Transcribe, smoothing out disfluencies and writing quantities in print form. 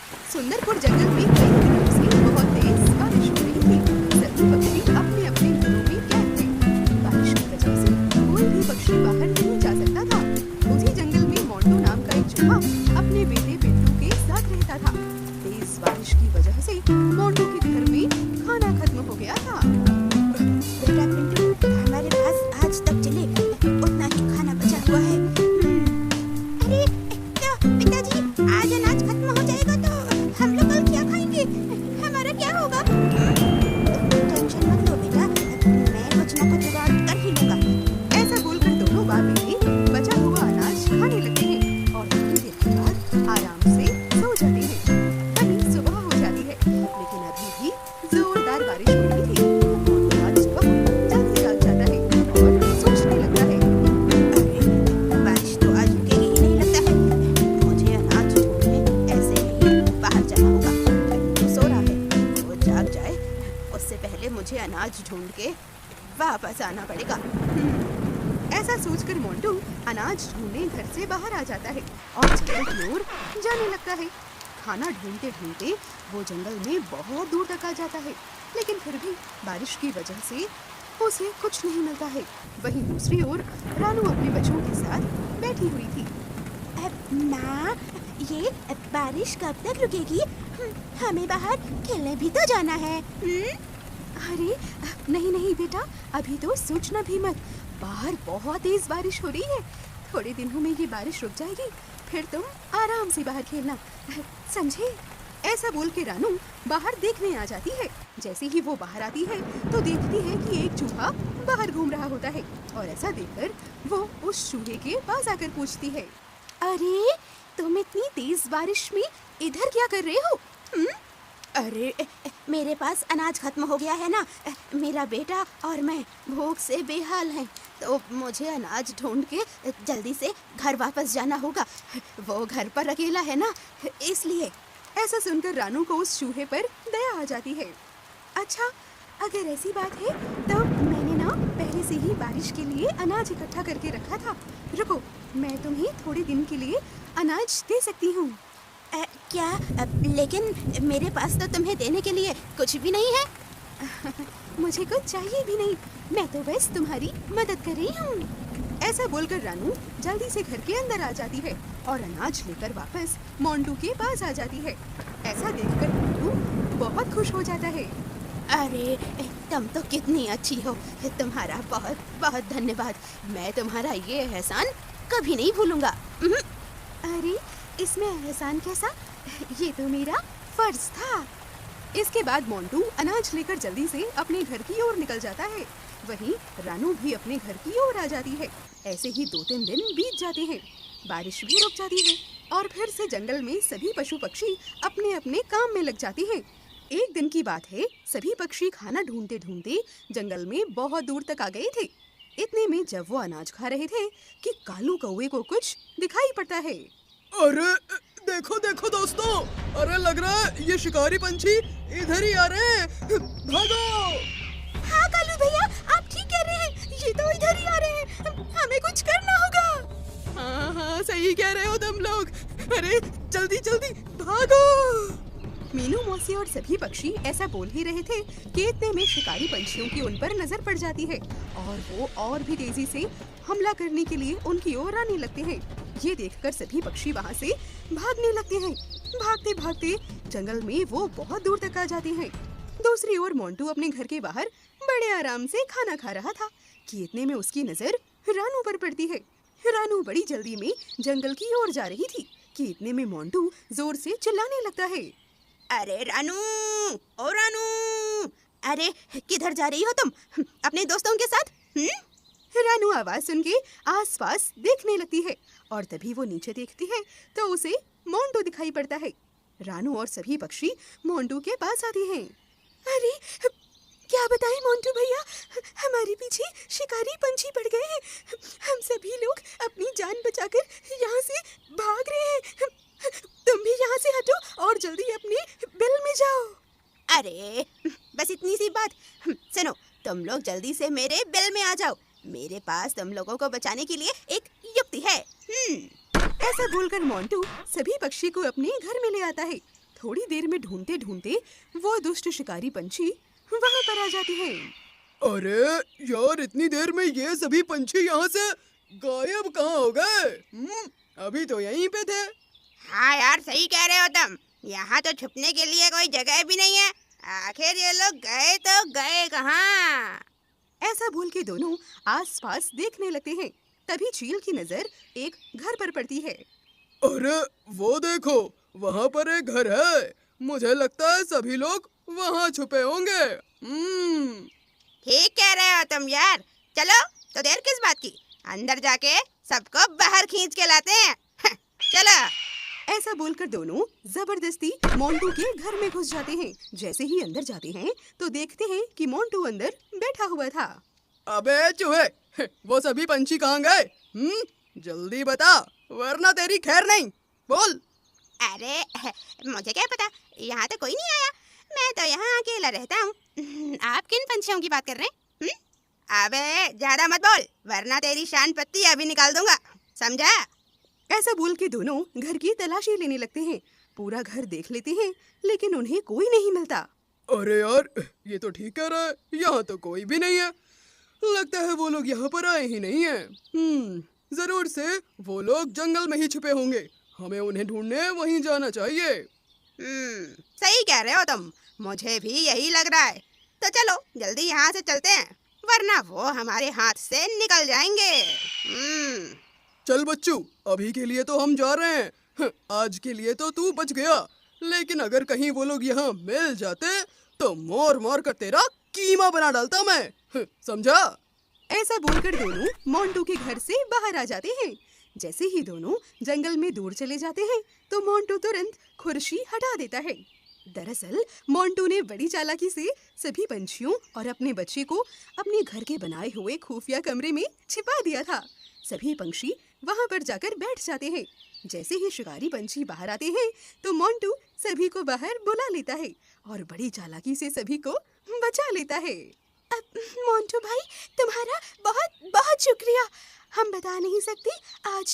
सुंदरपुर जंगल में कई दिनों से बहुत तेज बारिश हो रही थी। सभी पक्षी अपने अपने घरों में कैद थे। बारिश की वजह से कोई भी पक्षी बाहर नहीं जा सकता था। उसी जंगल में मोंटू नाम का एक चूहा अपने बेटे पिंटू के साथ रहता था। तेज बारिश की वजह से मोंटू के घर में खाना खत्म हो गया था। बेटा पिंटू, हमारे पास आज तक चले उतना ही खाना बचा हुआ है। अरे क्या पिताजी, आज अनाज खत्म हो जाएगा तो हम लोग कल क्या खाएंगे? हमारा क्या होगा? टेंशन मत लो बेटा, मैं कुछ न कुछ जुगाड़ कर ही लूंगा। ऐसा बोलकर दोनों बाप बेटे बचा हुआ अनाज खाने लगते हैं और थोड़ी देर के बाद आराम से सो जाते हैं। तभी सुबह हो जाती है, लेकिन अभी भी जोरदार बारिश हो रही थी। मोंटू आज बहुत जल्दी जाग जाता है और सोचने लगता है। अरे बारिश तो आज रुकेगी ही नहीं लगता है। मुझे अनाज ढूंढने ऐसे ही बाहर जाना होगा। पिंटू सो रहा है, वो जाग जाए उससे पहले मुझे अनाज ढूंढ के वापस आना पड़ेगा। ऐसा सोचकर मोंटू अनाज ढूंढने घर से बाहर आ जाता है और जंगल की ओर जाने लगता है। खाना ढूंढते ढूंढते वो जंगल में बहुत दूर तक आ जाता है, लेकिन फिर भी बारिश की वजह से उसे कुछ नहीं मिलता है। वहीं दूसरी ओर रानू अपने बच्चों के साथ बैठी हुई थी। माँ, ये बारिश कब तक रुकेगी? हमें बाहर खेलने भी तो जाना है। अरे नहीं नहीं बेटा, अभी तो सोचना भी मत। बाहर बहुत तेज बारिश हो रही है। थोड़े दिनों में ये बारिश रुक जाएगी, फिर तुम आराम से बाहर खेलना, समझे? ऐसा बोल के रानू बाहर देखने आ जाती है। जैसे ही वो बाहर आती है तो देखती है कि एक चूहा बाहर घूम रहा होता है और ऐसा देखकर वो उस चूहे के पास आकर पूछती है, अरे तुम इतनी तेज बारिश में इधर क्या कर रहे हो? अरे मेरे पास अनाज खत्म हो गया है ना। मेरा बेटा और मैं भूख से बेहाल हैं, तो मुझे अनाज ढूंढ के जल्दी से घर वापस जाना होगा। वो घर पर अकेला है ना, इसलिए। ऐसा सुनकर रानू को उस चूहे पर दया आ जाती है। अच्छा, अगर ऐसी बात है तो मैंने ना पहले से ही बारिश के लिए अनाज इकट्ठा करके रखा था। रुको, मैं तुम्हें थोड़े दिन के लिए अनाज दे सकती हूँ। क्या? लेकिन मेरे पास तो तुम्हें देने के लिए कुछ भी नहीं है। मुझे कुछ चाहिए भी नहीं, मैं तो बस तुम्हारी मदद कर रही हूँ। ऐसा बोलकर रानू जल्दी से घर के अंदर आ जाती है और अनाज लेकर वापस मोंटू के पास आ जाती है। ऐसा देखकर मोंटू बहुत खुश हो जाता है। अरे तुम तो कितनी अच्छी हो, तुम्हारा बहुत बहुत धन्यवाद। मैं तुम्हारा ये एहसान कभी नहीं भूलूंगा। अरे इसमें एहसान कैसा, ये तो मेरा फर्ज था। इसके बाद मोंटू अनाज लेकर जल्दी से अपने घर की ओर निकल जाता है। वहीं रानू भी अपने घर की ओर आ जाती है। ऐसे ही 2-3 दिन बीत जाते हैं। बारिश भी रुक जाती है और फिर से जंगल में सभी पशु पक्षी अपने अपने काम में लग जाते हैं। एक दिन की बात है, सभी पक्षी खाना ढूंढते ढूंढते जंगल में बहुत दूर तक आ गए थे। इतने में जब वो अनाज खा रहे थे कि कालू कौवे को कुछ दिखाई पड़ता है। अरे देखो देखो दोस्तों, अरे लग रहा है ये शिकारी पंछी इधर ही आ रहे हैं। भागो! हाँ कालू भैया, आप ठीक कह रहे हैं, ये तो इधर ही आ रहे हैं। हमें कुछ करना होगा। हाँ हाँ, सही कह रहे हो तुम लोग। अरे जल्दी जल्दी भागो! मीनू मौसी और सभी पक्षी ऐसा बोल ही रहे थे कि इतने में शिकारी पंछियों की उन पर नजर पड़ जाती है और वो और भी तेजी से हमला करने के लिए उनकी ओर आने लगते हैं। ये देखकर सभी पक्षी वहाँ से भागने लगते हैं। भागते भागते जंगल में वो बहुत दूर तक आ जाते हैं। दूसरी ओर मोंटू अपने घर के बाहर बड़े आराम से खाना खा रहा था कि इतने में उसकी नजर रानू पर पड़ती है। रानू बड़ी जल्दी में जंगल की ओर जा रही थी कि इतने में मोंटू जोर से चिल्लाने लगता है, अरे रानू, ओ रानू, अरे किधर जा रही हो तुम अपने दोस्तों के साथ? रानू आवाज सुन के आसपास देखने लगती है और तभी वो नीचे देखती है तो उसे मोंटू दिखाई पड़ता है। रानू और सभी पक्षी मोंटू के पास आते हैं। अरे क्या बताएं मोंटू भैया, हमारे पीछे शिकारी पंछी पड़ गए हैं। हम सभी लोग अपनी जान बचाकर यहाँ से भाग रहे हैं। तुम भी यहाँ से हटो और जल्दी अपने बिल में जाओ। अरे बस इतनी सी बात। सुनो, तुम लोग जल्दी से मेरे बिल में आ जाओ। मेरे पास तुम लोगों को बचाने के लिए एक युक्ति है। ऐसा बोलकर मोंटू सभी पक्षी को अपने घर में ले आता है। थोड़ी देर में ढूंढते ढूंढते वो दुष्ट शिकारी पंछी वहां पर आ जाते हैं। अरे यार, इतनी देर में ये सभी पंछी यहाँ से गायब कहाँ हो गए? अभी तो यहीं पे थे। हाँ यार, सही कह रहे हो तुम। यहाँ तो छुपने के लिए कोई जगह भी नहीं है। आखिर ये लोग गए तो गए कहाँ? ऐसा बोल के दोनों आसपास देखने लगते हैं। तभी चील की नजर एक घर पर पड़ती है। अरे वो देखो, वहाँ पर एक घर है। मुझे लगता है सभी लोग वहाँ छुपे होंगे। ठीक कह रहे हो तुम यार। चलो, तो देर किस बात की, अंदर जाके सबको बाहर खींच के लाते हैं। चलो। ऐसा बोलकर दोनों जबरदस्ती मोंटू के घर में घुस जाते हैं। जैसे ही अंदर जाते हैं तो देखते हैं कि मोंटू अंदर बैठा हुआ था। अबे चूहे, वो सभी पंछी कहाँ गए? जल्दी बता, वरना तेरी खैर नहीं। बोल। अरे मुझे क्या पता, यहाँ तो कोई नहीं आया। मैं तो यहाँ अकेला रहता हूँ। आप किन पंछियों की बात कर रहे हैं? अबे ज्यादा मत बोल, वरना तेरी शान पत्ती अभी निकाल दूंगा, समझा? ऐसा बोल के दोनों घर की तलाशी लेने लगते हैं। पूरा घर देख लेते हैं, लेकिन उन्हें कोई नहीं मिलता। अरे यार, ये तो ठीक कह रहा है, यहाँ तो कोई भी नहीं है। लगता है वो लोग यहाँ पर आए ही नहीं हैं। जरूर से वो लोग जंगल में ही छुपे होंगे। हमें उन्हें ढूंढने वहीं जाना चाहिए। सही कह रहे हो तुम, मुझे भी यही लग रहा है। तो चलो जल्दी यहाँ से चलते हैं, वरना वो हमारे हाथ से निकल जाएंगे। चल बच्चू, अभी के लिए तो हम जा रहे हैं। आज के लिए तो तू बच गया, लेकिन अगर कहीं वो लोग यहाँ मिल जाते तो मार मार कर तेरा कीमा बना डालता मैं, समझा? ऐसा बोलकर दोनों मोंटू के घर से बाहर आ जाते हैं। जैसे ही दोनों जंगल में दूर चले जाते हैं तो मोंटू तुरंत खुरशी हटा देता है। दरअसल मोंटू ने बड़ी चालाकी से सभी पंछियों और अपने बच्चे को अपने घर के बनाए हुए खुफिया कमरे में छिपा दिया था। सभी पंछी वहां पर जाकर बैठ जाते हैं। जैसे ही शिकारी पंछी बाहर आते हैं तो मोंटू सभी को बाहर बुला लेता है और बड़ी चालाकी से सभी को बचा लेता है। मोंटू भाई, तुम्हारा बहुत बहुत शुक्रिया। हम बता नहीं सकते आज